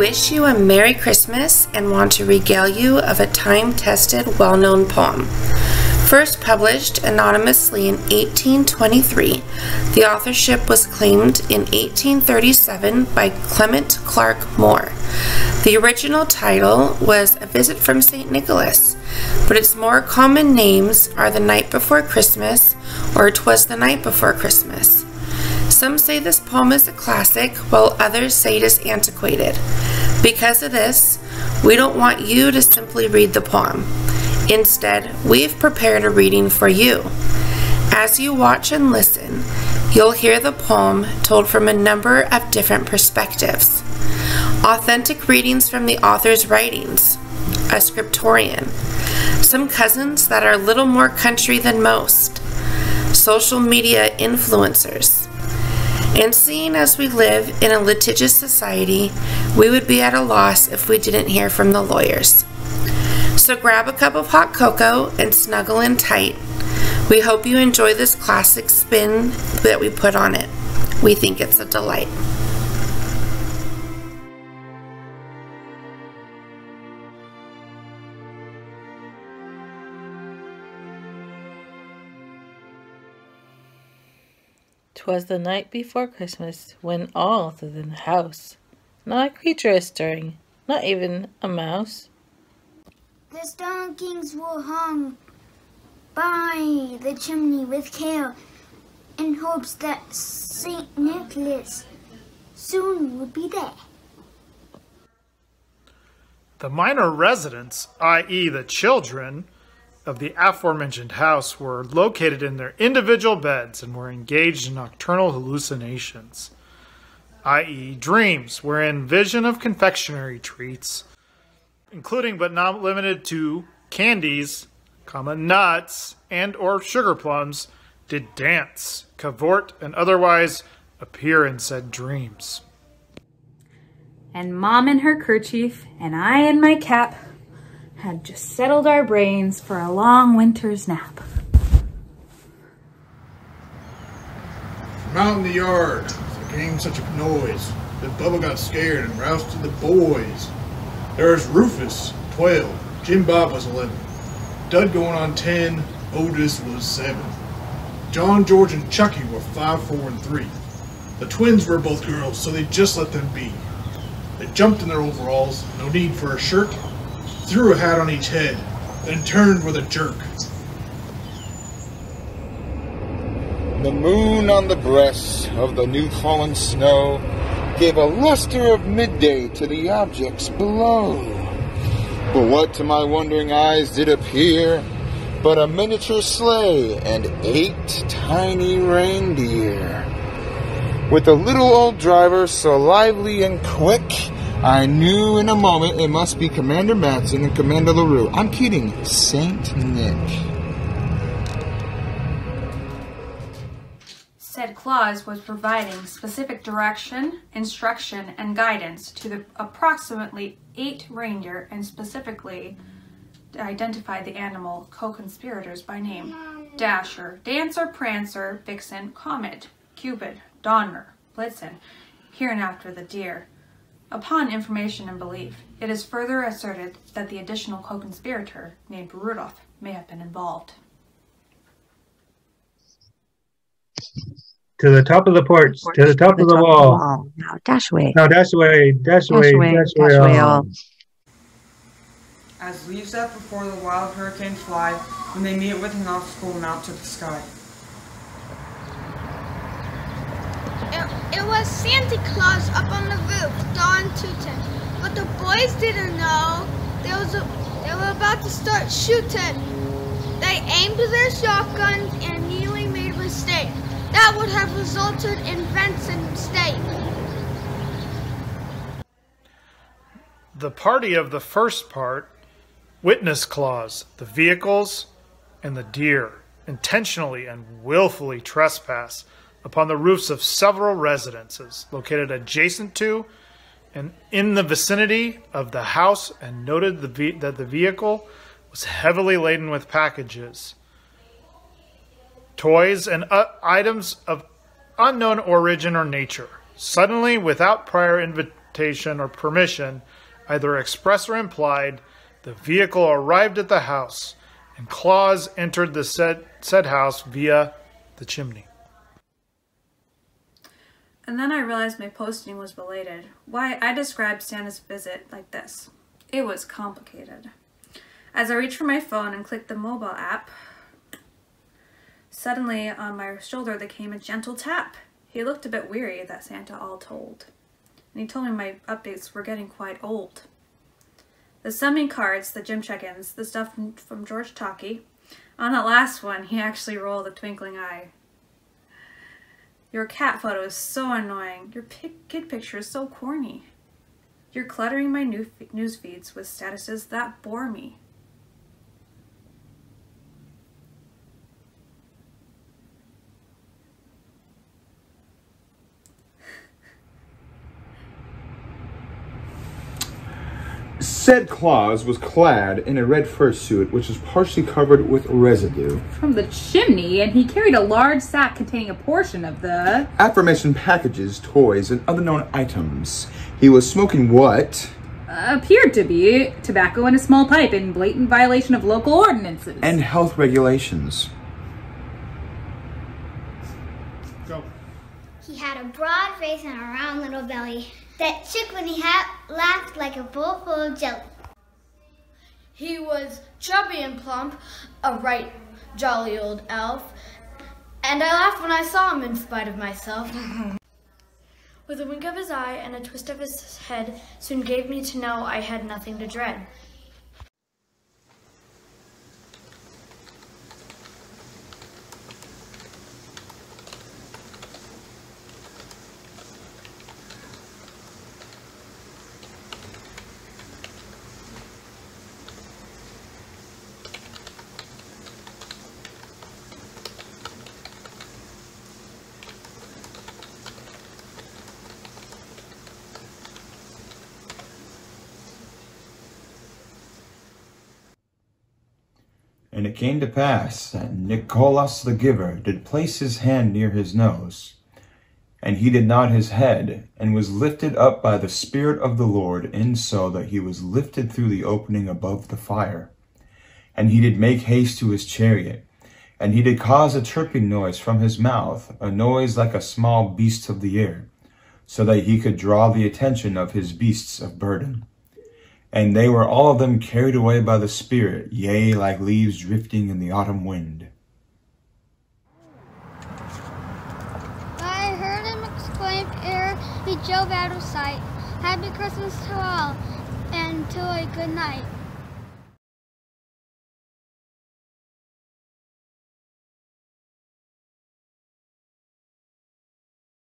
wish you a Merry Christmas and want to regale you of a time-tested, well-known poem. First published anonymously in 1823, the authorship was claimed in 1837 by Clement Clarke Moore. The original title was A Visit from St. Nicholas, but its more common names are The Night Before Christmas or Twas the Night Before Christmas. Some say this poem is a classic, while others say it is antiquated. Because of this, we don't want you to simply read the poem. Instead, we've prepared a reading for you. As you watch and listen, you'll hear the poem told from a number of different perspectives. Authentic readings from the author's writings, a scriptorian, some cousins that are a little more country than most, social media influencers. And seeing as we live in a litigious society, we would be at a loss if we didn't hear from the lawyers. So grab a cup of hot cocoa and snuggle in tight. We hope you enjoy this classic spin that we put on it. We think it's a delight. "'Twas the night before Christmas, when all was in the house. Not a creature is stirring, not even a mouse. The stockings were hung by the chimney with care, in hopes that St. Nicholas soon would be there. The minor residents, i.e. the children, of the aforementioned house were located in their individual beds and were engaged in nocturnal hallucinations, i.e. dreams, wherein vision of confectionery treats, including but not limited to candies, nuts, and or sugar plums, did dance, cavort, and otherwise appear in said dreams. And Mom in her kerchief, and I in my cap, had just settled our brains for a long winter's nap. From out in the yard, there came such a noise that Bubba got scared and roused to the boys. There was Rufus, 12, Jim Bob was 11, Dud going on 10, Otis was 7. John, George, and Chucky were 5, 4, and 3. The twins were both girls, so they just let them be. They jumped in their overalls, no need for a shirt, threw a hat on each head, then turned with a jerk. The moon on the breast of the new fallen snow gave a luster of midday to the objects below. But what to my wondering eyes did appear but a miniature sleigh and 8 tiny reindeer. With a little old driver so lively and quick, I knew in a moment it must be Commander Matson and Commander LaRue. I'm kidding, Saint Nick. Said clause was providing specific direction, instruction, and guidance to the approximately 8 reindeer, and specifically identified the animal co-conspirators by name: Dasher, Dancer, Prancer, Vixen, Comet, Cupid, Donner, Blitzen, hereinafter the deer. Upon information and belief, it is further asserted that the additional co-conspirator, named Rudolph, may have been involved. To the top of the porch, to the top of the wall. Now dash away. Now dash away, dash away, dash away all. As leaves that before the wild hurricanes fly, when they meet with an obstacle mount to the sky. It was Santa Claus up on the roof, Dawn tootin', but the boys didn't know they were about to start shooting. They aimed their shotguns and nearly made a mistake. That would have resulted in Vincent's mistake. The party of the first part, witness clause, the vehicles and the deer intentionally and willfully trespass upon the roofs of several residences located adjacent to and in the vicinity of the house, and noted that the vehicle was heavily laden with packages, toys, and items of unknown origin or nature. Suddenly, without prior invitation or permission, either express or implied, the vehicle arrived at the house, and Claus entered the said house via the chimney. And then I realized my posting was belated. Why, I described Santa's visit like this. It was complicated. As I reached for my phone and clicked the mobile app, suddenly on my shoulder there came a gentle tap. He looked a bit weary, that Santa all told. And he told me my updates were getting quite old. The summing cards, the gym check-ins, the stuff from George Talkie. On that last one, he actually rolled a twinkling eye. Your cat photo is so annoying. Your kid picture is so corny. You're cluttering my news feeds with statuses that bore me. Said Claus was clad in a red fursuit which was partially covered with residue from the chimney, and he carried a large sack containing a portion of the aforementioned packages, toys, and other known items. He was smoking what appeared to be tobacco in a small pipe in blatant violation of local ordinances and health regulations. Go. He had a broad face and a round little belly that shook when he laughed like a bowl full of jelly. He was chubby and plump, a right jolly old elf, and I laughed when I saw him in spite of myself. With a wink of his eye and a twist of his head soon gave me to know I had nothing to dread. And it came to pass that Nicholas the giver did place his hand near his nose, and he did nod his head, and was lifted up by the Spirit of the Lord, in so that he was lifted through the opening above the fire. And he did make haste to his chariot, and he did cause a chirping noise from his mouth, a noise like a small beast of the air, so that he could draw the attention of his beasts of burden. And they were all of them carried away by the Spirit, yea, like leaves drifting in the autumn wind. I heard him exclaim ere he drove out of sight, "Happy Christmas to all, and to a good night."